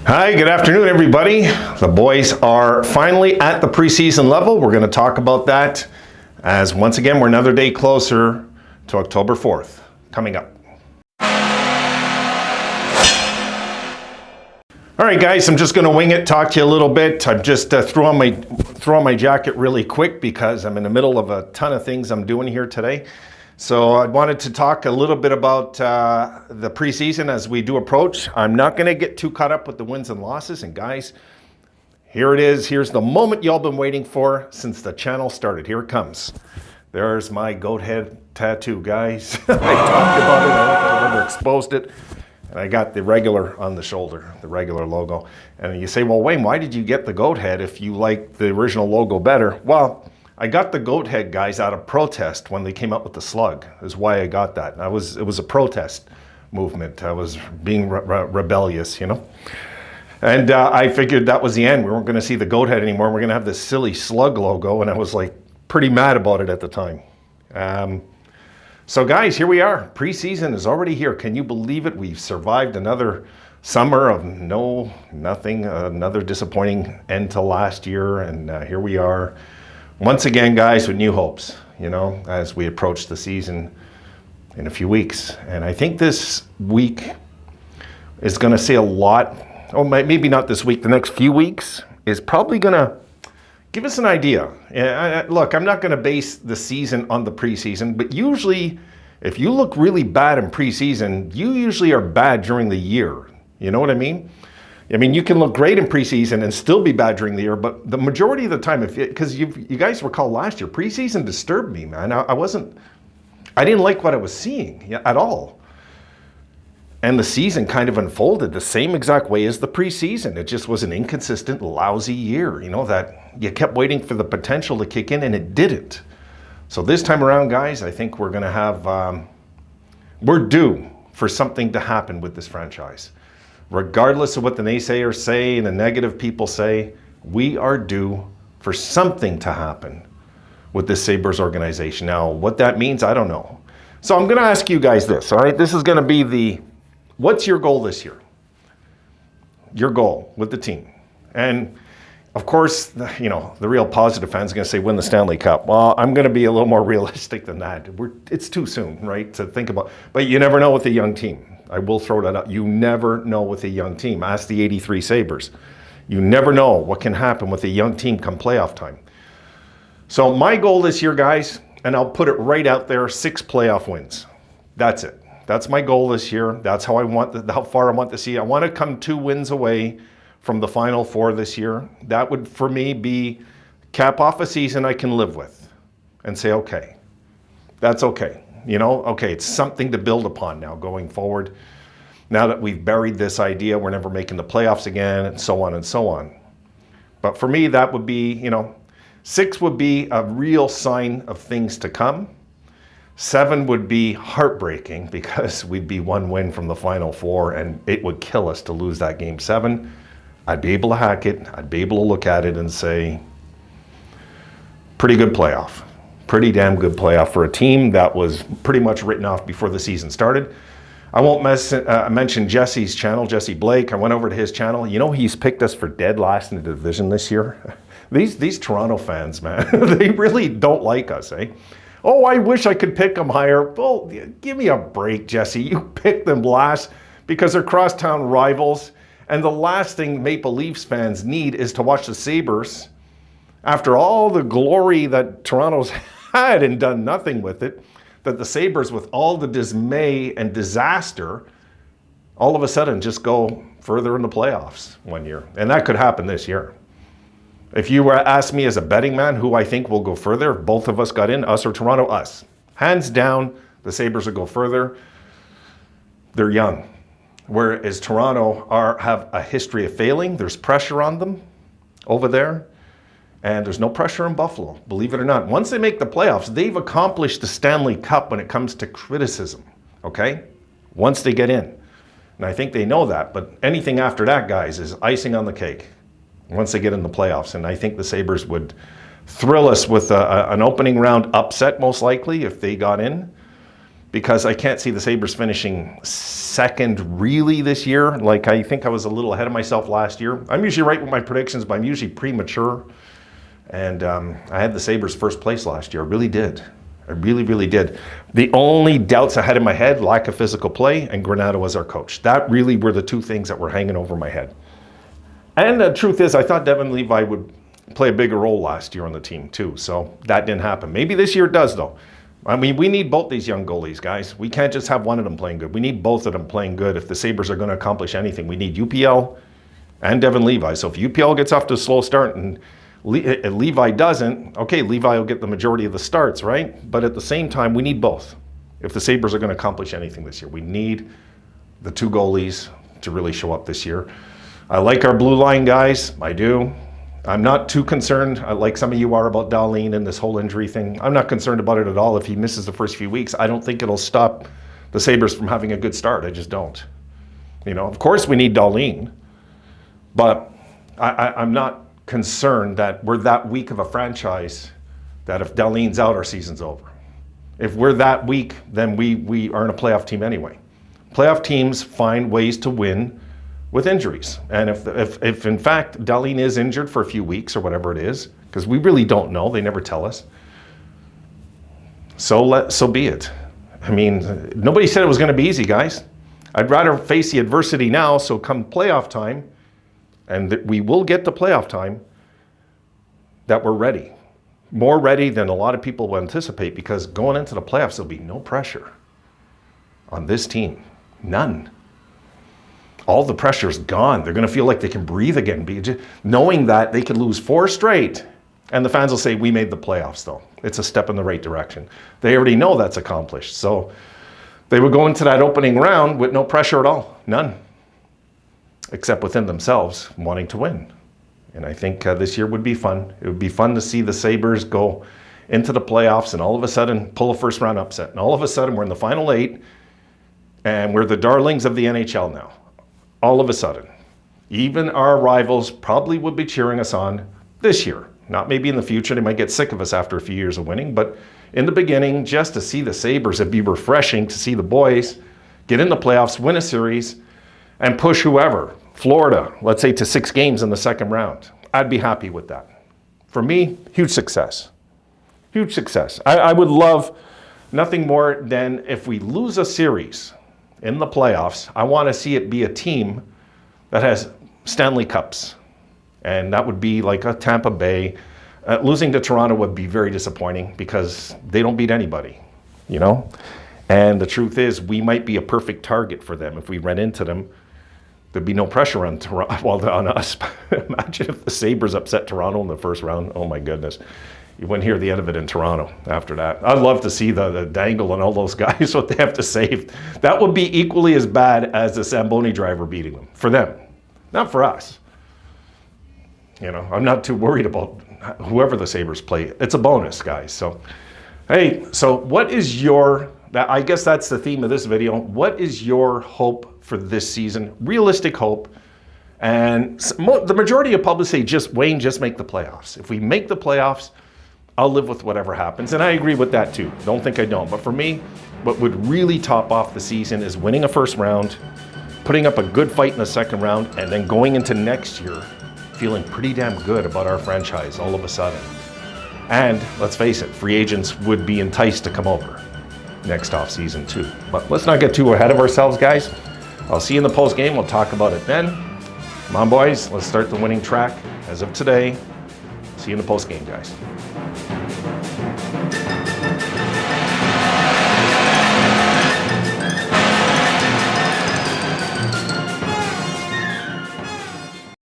Hi, good afternoon, everybody. The boys are finally at the preseason level. We're going to talk about that as once again, we're another day closer to October 4th coming up. All right, guys, I'm just going to wing it, talk to you a little bit. I'm just throw on my jacket really quick because I'm in the middle of a ton of things I'm doing here today. So I wanted to talk a little bit about the preseason as we do approach. I'm not going to get too caught up with the wins and losses. And guys, here it is. Here's the moment y'all been waiting for since the channel started. Here it comes. There's my goat head tattoo, guys. I talked about it. I don't think I've ever exposed it. And I got the regular on the shoulder, the regular logo. And you say, well, Wayne, why did you get the goat head if you like the original logo better? Well, I got the goat head, guys, out of protest when they came up with the slug. Is why I got that. It was a protest movement. I was being rebellious, you know. And I figured that was the end. We weren't going to see the goat head anymore. We're going to have this silly slug logo, and I was like pretty mad about it at the time. So guys, here we are. Preseason is already here. Can you believe it? We've survived another summer of nothing, another disappointing end to last year, and here we are. Once again, guys, with new hopes, you know, as we approach the season in a few weeks. And I think this week is going to say a lot, or maybe not this week, the next few weeks is probably going to give us an idea. Look, I'm not going to base the season on the preseason, but usually if you look really bad in preseason, you usually are bad during the year. You know what I mean? I mean, you can look great in preseason and still be bad during the year, but the majority of the time, because you guys recall last year, preseason disturbed me, man. I didn't like what I was seeing at all. And the season kind of unfolded the same exact way as the preseason. It just was an inconsistent, lousy year, you know, that you kept waiting for the potential to kick in and it didn't. So this time around, guys, I think we're going to have, we're due for something to happen with this franchise. Regardless of what the naysayers say and the negative people say, we are due for something to happen with this Sabres organization. Now, what that means, I don't know. So I'm going to ask you guys this, all right? This is going to be what's your goal this year? Your goal with the team. And of course, you know, the real positive fans are going to say win the Stanley Cup. Well, I'm going to be a little more realistic than that. It's too soon, right, to think about. But you never know with a young team. I will throw that out. You never know with a young team. Ask the 83 Sabres. You never know what can happen with a young team come playoff time. So my goal this year, guys, and I'll put it right out there, 6 playoff wins. That's it. That's my goal this year. That's how far I want to see. I want to come 2 wins away from the Final Four this year. That would, for me, be cap off a season I can live with and say, okay, that's okay. You know, okay, it's something to build upon now going forward. Now that we've buried this idea, we're never making the playoffs again, and so on and so on. But for me, that would be, you know, 6 would be a real sign of things to come. 7 would be heartbreaking because we'd be 1 win from the Final Four, and it would kill us to lose that Game 7. I'd be able to hack it. I'd be able to look at it and say, pretty good playoff. Pretty damn good playoff for a team that was pretty much written off before the season started. I won't mention Jesse's channel, Jesse Blake. I went over to his channel. You know, he's picked us for dead last in the division this year. These Toronto fans, man, they really don't like us, eh? Oh, I wish I could pick them higher. Well, give me a break, Jesse. You picked them last because they're crosstown rivals. And the last thing Maple Leafs fans need is to watch the Sabres, after all the glory that Toronto's had and done nothing with it, that the Sabres, with all the dismay and disaster, all of a sudden just go further in the playoffs one year. And that could happen this year. If you were to ask me as a betting man who I think will go further, if both of us got in, us or Toronto, us. Hands down, the Sabres will go further. They're young. Whereas Toronto have a history of failing. There's pressure on them over there. And there's no pressure in Buffalo, believe it or not. Once they make the playoffs, they've accomplished the Stanley Cup when it comes to criticism, okay? Once they get in. And I think they know that. But anything after that, guys, is icing on the cake once they get in the playoffs. And I think the Sabres would thrill us with an opening round upset, most likely, if they got in. because I can't see the Sabres finishing second really this year. Like, I think I was a little ahead of myself last year. I'm usually right with my predictions, but I'm usually premature. And I had the Sabres first place last year. I really did. I really, really did. The only doubts I had in my head, lack of physical play, and Granato as our coach. That really were the two things that were hanging over my head. And the truth is, I thought Devin Levi would play a bigger role last year on the team too. So that didn't happen. Maybe this year it does though. I mean, we need both these young goalies, guys. We can't just have one of them playing good. We need both of them playing good if the Sabres are going to accomplish anything. We need UPL and Devin Levi. So if UPL gets off to a slow start and Levi doesn't, okay, Levi will get the majority of the starts, right? But at the same time, we need both. If the Sabres are going to accomplish anything this year, we need the two goalies to really show up this year. I like our blue line guys. I do. I'm not too concerned, like some of you are, about Dahlin and this whole injury thing. I'm not concerned about it at all. If he misses the first few weeks, I don't think it'll stop the Sabres from having a good start. I just don't. You know, of course we need Dahlin, but I'm not concerned that we're that weak of a franchise that if Dahlin's out, our season's over. If we're that weak, then we aren't a playoff team anyway. Playoff teams find ways to win with injuries. And if in fact Dahlin is injured for a few weeks or whatever it is, because we really don't know, they never tell us, so be it. I mean, nobody said it was going to be easy, guys. I'd rather face the adversity now, so come playoff time, and we will get to playoff time, that we're ready. More ready than a lot of people will anticipate, because going into the playoffs, there'll be no pressure on this team. None. All the pressure's gone. They're going to feel like they can breathe again, knowing that they could lose 4 straight, and the fans will say, we made the playoffs, though. It's a step in the right direction. They already know that's accomplished. So they would go into that opening round with no pressure at all. None. Except within themselves, wanting to win. And I think this year would be fun. It would be fun to see the Sabres go into the playoffs and all of a sudden pull a first-round upset. And all of a sudden, we're in the final 8, and we're the darlings of the NHL now. All of a sudden. Even our rivals probably would be cheering us on this year. Not maybe in the future. They might get sick of us after a few years of winning. But in the beginning, just to see the Sabres, it'd be refreshing to see the boys get in the playoffs, win a series, and push whoever. Florida, let's say, to 6 games in the second round. I'd be happy with that. For me, huge success. Huge success. I would love nothing more than if we lose a series in the playoffs, I want to see it be a team that has Stanley Cups. And that would be like a Tampa Bay. Losing to Toronto would be very disappointing because they don't beat anybody, you know? And the truth is, we might be a perfect target for them. If we ran into them, there'd be no pressure on Toronto, on us. Imagine if the Sabres upset Toronto in the first round. Oh my goodness. You wouldn't hear the end of it in Toronto after that. I'd love to see the Dangle and all those guys, what they have to say. That would be equally as bad as the Zamboni driver beating them. For them, not for us. You know, I'm not too worried about whoever the Sabres play. It's a bonus, guys. So, hey, so what is your, I guess that's the theme of this video. What is your hope for this season? Realistic hope. And the majority of public say, Wayne, just make the playoffs. If we make the playoffs, I'll live with whatever happens. And I agree with that too. Don't think I don't. But for me, what would really top off the season is winning a first round, putting up a good fight in the second round, and then going into next year feeling pretty damn good about our franchise all of a sudden. And let's face it, free agents would be enticed to come over next off season too. But let's not get too ahead of ourselves, guys. I'll see you in the post game. We'll talk about it then. Come on, boys. Let's start the winning track as of today. See you in the post game, guys.